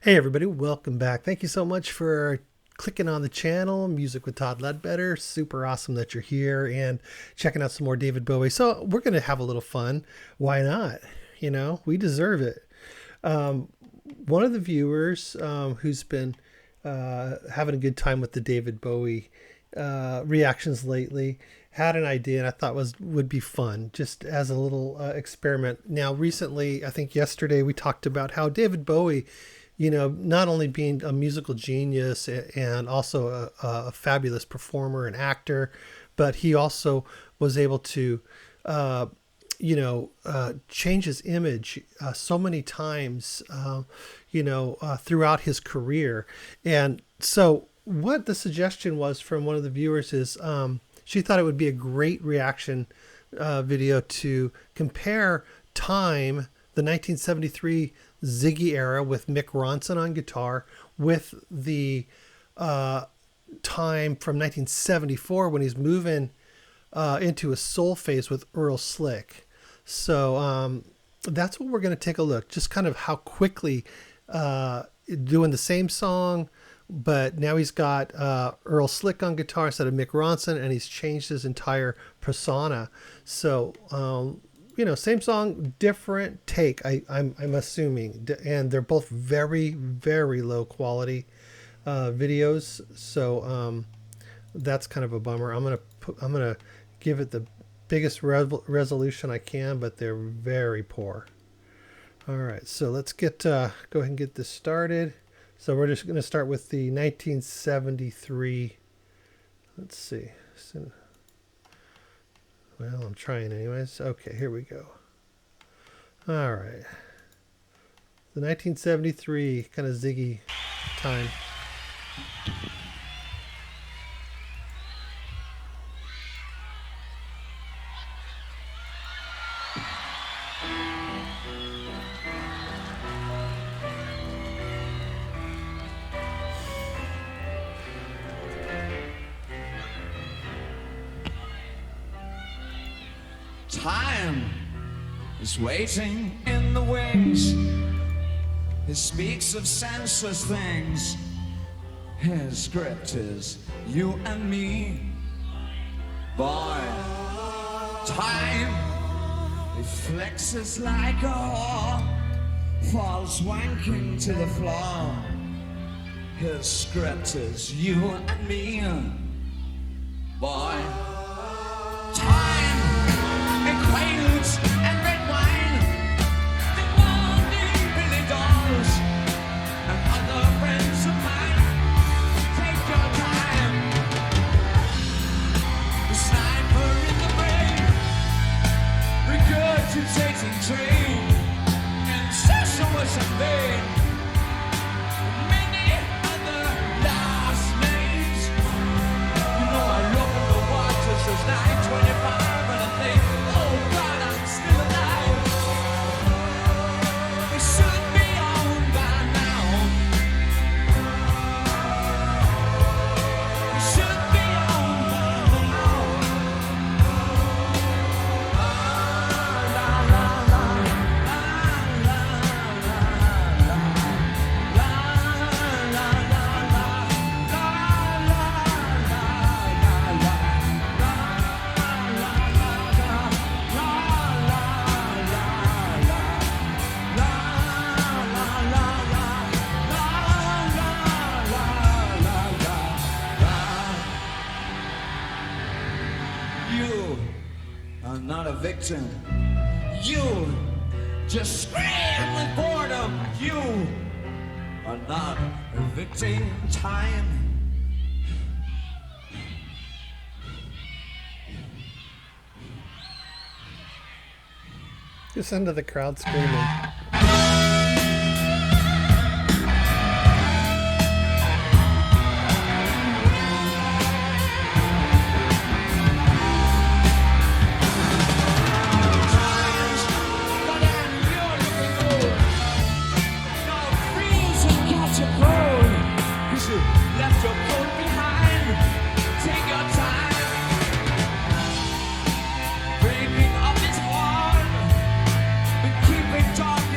Hey everybody, welcome back. Thank you so much for clicking on the channel, Music with Todd Ledbetter. Super awesome that you're here and checking out some more David Bowie. So we're going to have a little fun. Why not? You know, we deserve it. One of the viewers who's been having a good time with the David Bowie reactions lately had an idea, and I thought would be fun just as a little experiment. Now, recently, I think yesterday, we talked about how David Bowie, you know, not only being a musical genius and also a fabulous performer and actor, but he also was able to, change his image so many times, throughout his career. And so what the suggestion was from one of the viewers is she thought it would be a great reaction video to compare Time, the 1973 Ziggy era with Mick Ronson on guitar, with the Time from 1974 when he's moving into a soul phase with Earl Slick. So that's what we're going to take a look, just kind of how quickly doing the same song, but now he's got Earl Slick on guitar instead of Mick Ronson, and he's changed his entire persona. So, same song, different take, I'm assuming. And they're both very, very low quality videos. So that's kind of a bummer. I'm gonna give it the biggest resolution I can, but they're very poor. All right, so let's go ahead and get this started. So we're just going to start with the 1973. Let's see. So, well, I'm trying anyways. Okay, here we go. All right. The 1973 kind of Ziggy Time. Time is waiting in the wings. He speaks of senseless things. His script is you and me. Boy, time, he flexes like a whore, falls wanking to the floor. His script is you and me. Boy, time, quaaludes and red wine, the morning Billy dolls and other friends of mine. Take your time. The sniper in the brain, regurgitating train, and so much in vain. Many other last names. You know I look at the watches as 9:25 and I think, not a victim. You just scream with boredom. You are not evicting time. Listen to the crowd screaming. Left your coat behind. Take your time. Breaking up is hard, but keep it dark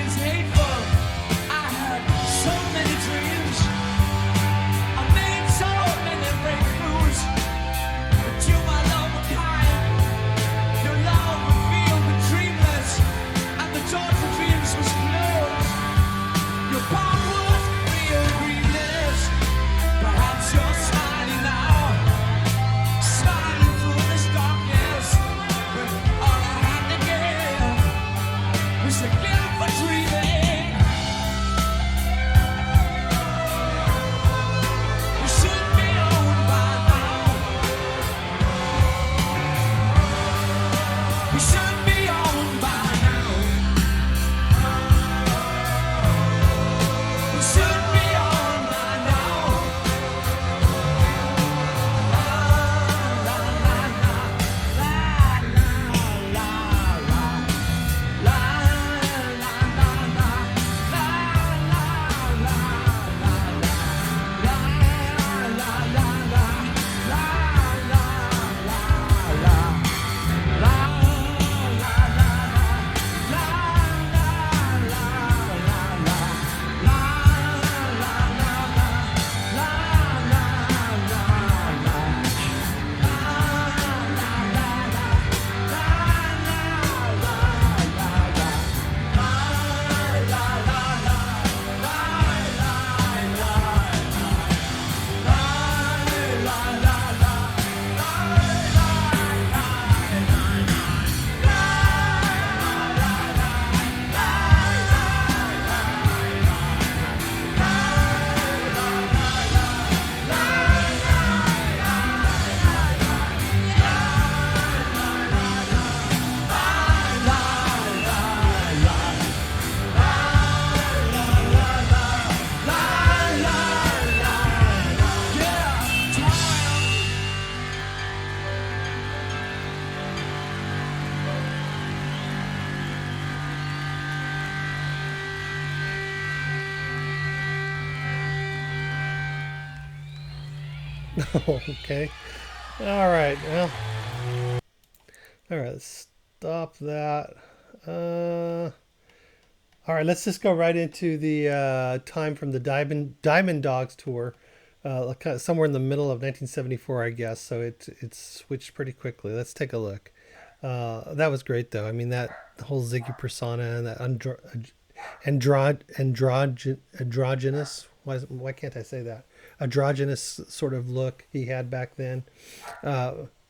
Okay. All right. Well. All right. Let's stop that. All right. Let's just go right into the time from the Diamond Dogs tour. Kind of somewhere in the middle of 1974, I guess. So it switched pretty quickly. Let's take a look. That was great, though. I mean, that whole Ziggy persona and that androgynous. Why can't I say that? Androgynous sort of look he had back then.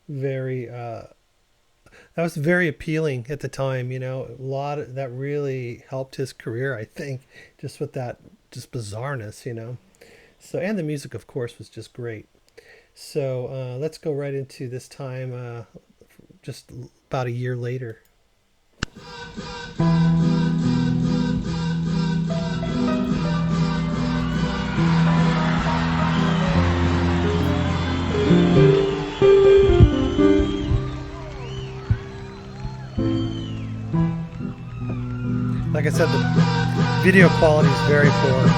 Very. That was very appealing at the time. You know, a lot of, that really helped his career. I think just with that just bizarreness. You know. So and the music, of course, was just great. So let's go right into this time. Just about a year later. Like I said, the video quality is very poor.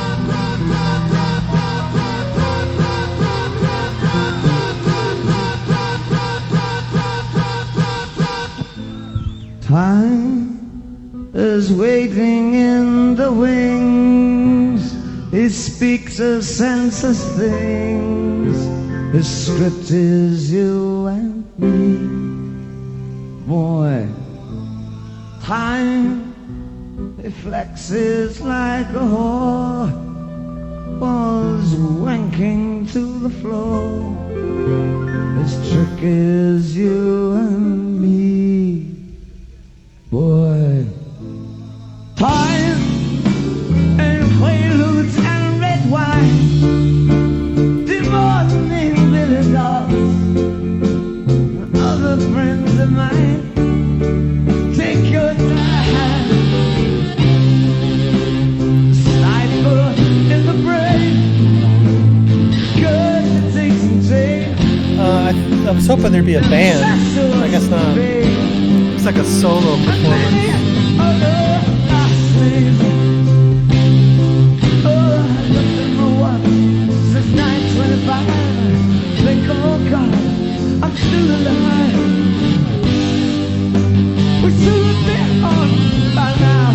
Time is waiting in the wings. He speaks of senseless things. His script is you and me. Boy, time flexes like a whore, falls wanking to the floor. His trick is you and me. Boy, time and quaaludes and red wine, demorning billy dogs, other friends of mine. Take your time, cipher in the brain, 'cause it takes and takes. I was hoping there'd be a band. I guess not. It's like a solo performance. Think, oh God, I'm still alive. We should have been on by now.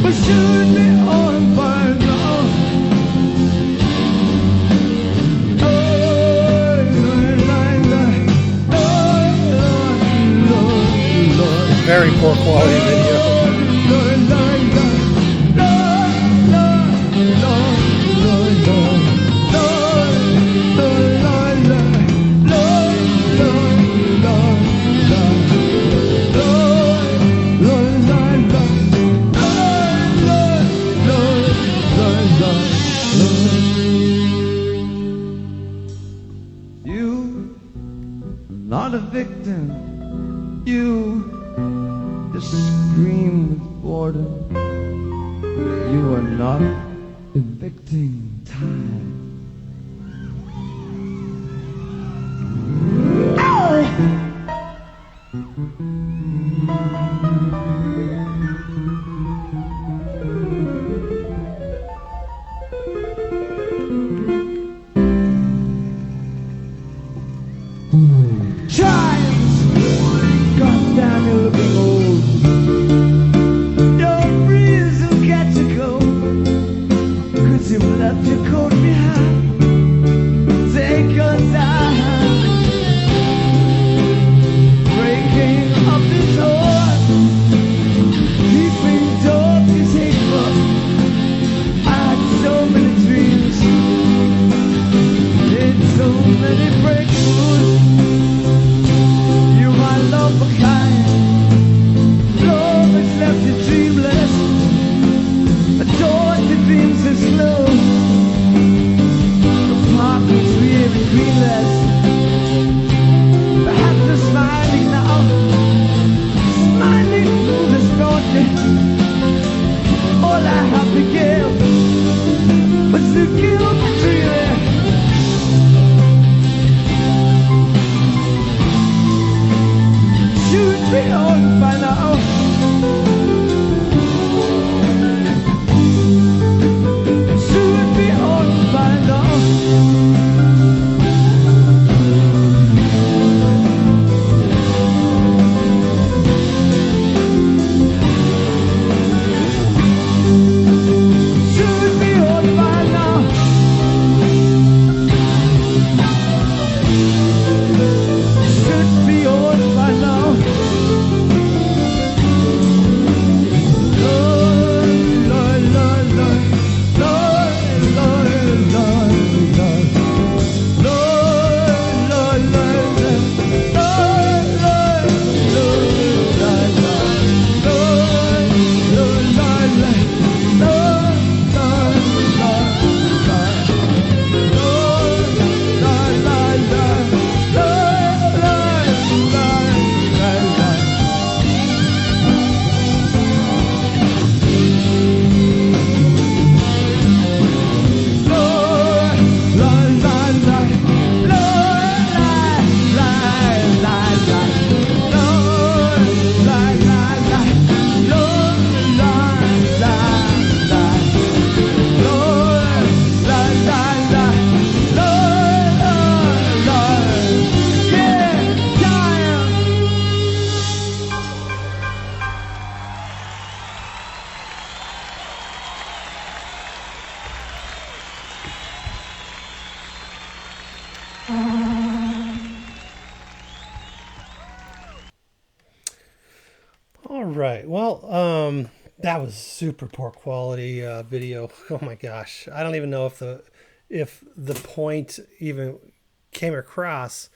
We should have been on by now. Very poor quality video. You, not a victim. You just scream with boredom. You are not evicting time. Giants! God damn, you're looking old. Your reason got to go, 'cause you've left your coat behind. Right. Well, that was super poor quality video. Oh my gosh, I don't even know if the point even came across.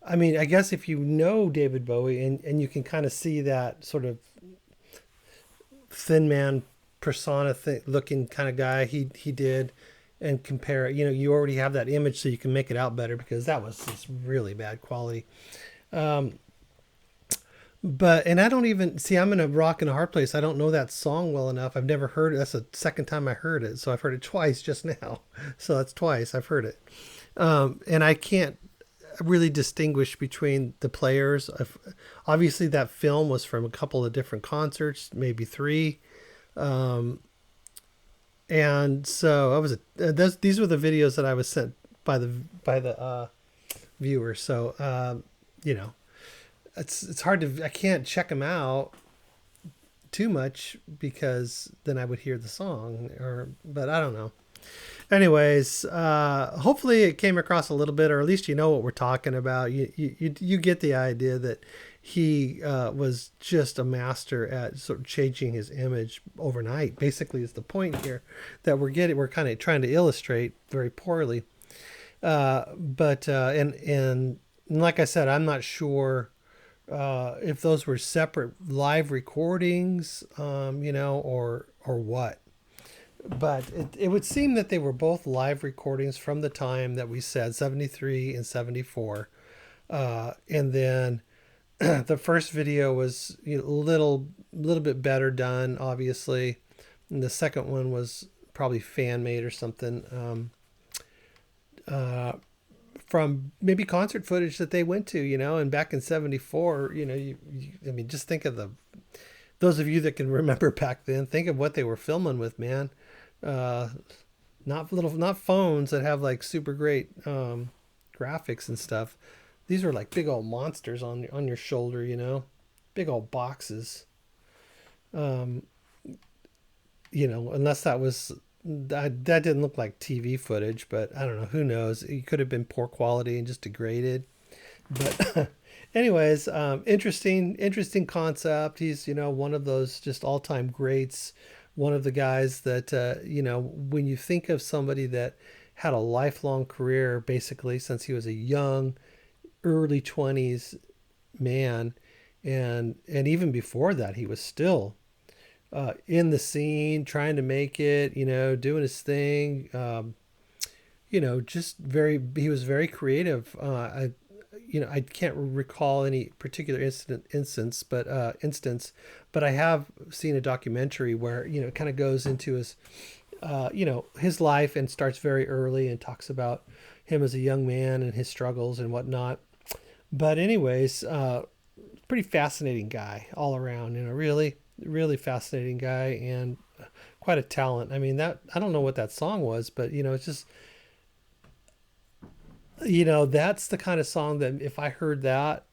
I mean, I guess if you know David Bowie and you can kind of see that sort of thin man persona looking kind of guy he did, and compare it, you already have that image, so you can make it out better, because that was just really bad quality. But and I don't even see, I'm in a rock and a hard place. I don't know that song well enough. I've never heard it. That's the second time I heard it. So I've heard it twice just now. So that's twice I've heard it. And I can't really distinguish between the players. Obviously that film was from a couple of different concerts, maybe three. And so these were the videos that I was sent by the viewer. So, it's hard I can't check them out too much, because then I would hear the song, but I don't know. Anyways, hopefully it came across a little bit, or at least you know what we're talking about. You get the idea that he was just a master at sort of changing his image overnight. Basically, is the point here that we're kind of trying to illustrate very poorly. But like I said, I'm not sure if those were separate live recordings, or what. But it would seem that they were both live recordings from the time that we said, 73 and 74. And then the first video was a little bit better done, obviously. And the second one was probably fan made or something, from maybe concert footage that they went to, and back in 74, I mean, just think of those of you that can remember back then, think of what they were filming with, man. Not phones that have like super great graphics and stuff. These were like big old monsters on your shoulder, big old boxes. Unless that didn't look like TV footage, but I don't know, who knows? It could have been poor quality and just degraded. But anyways, interesting concept. He's, one of those just all-time greats. One of the guys that, when you think of somebody that had a lifelong career, basically since he was a young, early 20s man, and even before that, he was still in the scene, trying to make it, doing his thing, he was very creative. I can't recall any particular instance, but I have seen a documentary where, it kind of goes into his life and starts very early and talks about him as a young man and his struggles and whatnot. But anyways, pretty fascinating guy all around, really, really fascinating guy, and quite a talent. I mean, I don't know what that song was, but it's just, that's the kind of song that if I heard that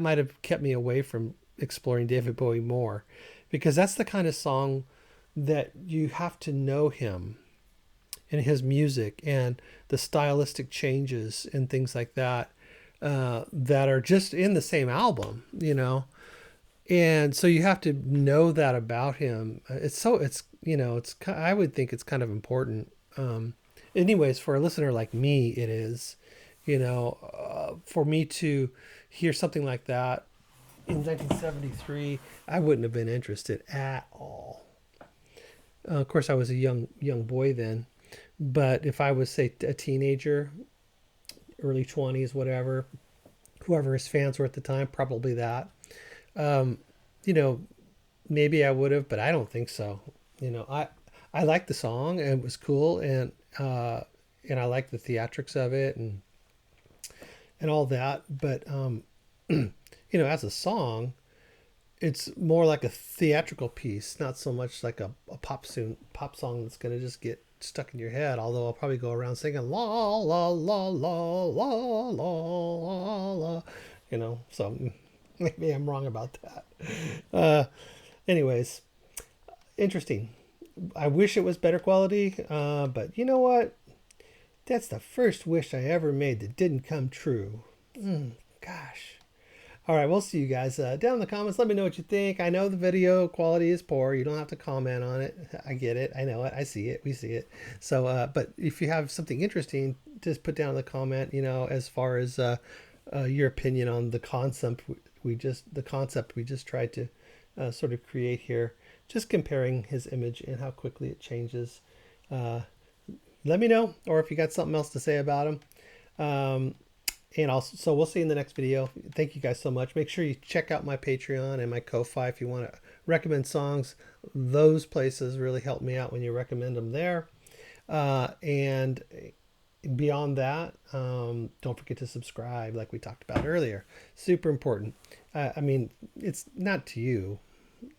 might have kept me away from exploring David Bowie more, because that's the kind of song that you have to know him and his music and the stylistic changes and things like that, that are just in the same album, and so you have to know that about him. I would think it's kind of important. Anyways, for a listener like me, it is, for me to hear something like that in 1973, I wouldn't have been interested at all. Of course, I was a young boy then, but if I was, say, a teenager, early 20s, whatever, whoever his fans were at the time, probably that, maybe I would have, but I don't think so. I liked the song, and it was cool, and I liked the theatrics of it and all that. But, as a song, it's more like a theatrical piece, not so much like a pop song that's going to just get stuck in your head. Although I'll probably go around singing la, la, la, la, la, la, la, so maybe I'm wrong about that. Anyways, interesting. I wish it was better quality, but you know what? That's the first wish I ever made that didn't come true. Gosh. All right, we'll see you guys down in the comments. Let me know what you think. I know the video quality is poor. You don't have to comment on it. I get it. I know it. I see it. We see it. So, but if you have something interesting, just put down in the comment, you know, as far as your opinion on the concept we just tried to sort of create here, just comparing his image and how quickly it changes. Let me know, or if you got something else to say about him. And also, so we'll see you in the next video. Thank you guys so much. Make sure you check out my Patreon and my Ko-Fi if you want to recommend songs. Those places really help me out when you recommend them there. And beyond that, don't forget to subscribe like we talked about earlier. Super important. I mean, it's not to you.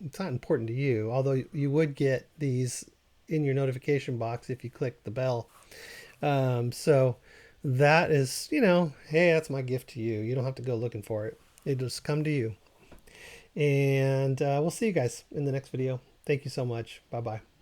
It's not important to you, although you would get these in your notification box if you click the bell. So that is, you know, hey, that's my gift to you. You don't have to go looking for it. It just come to you. And we'll see you guys in the next video. Thank you so much. Bye-bye.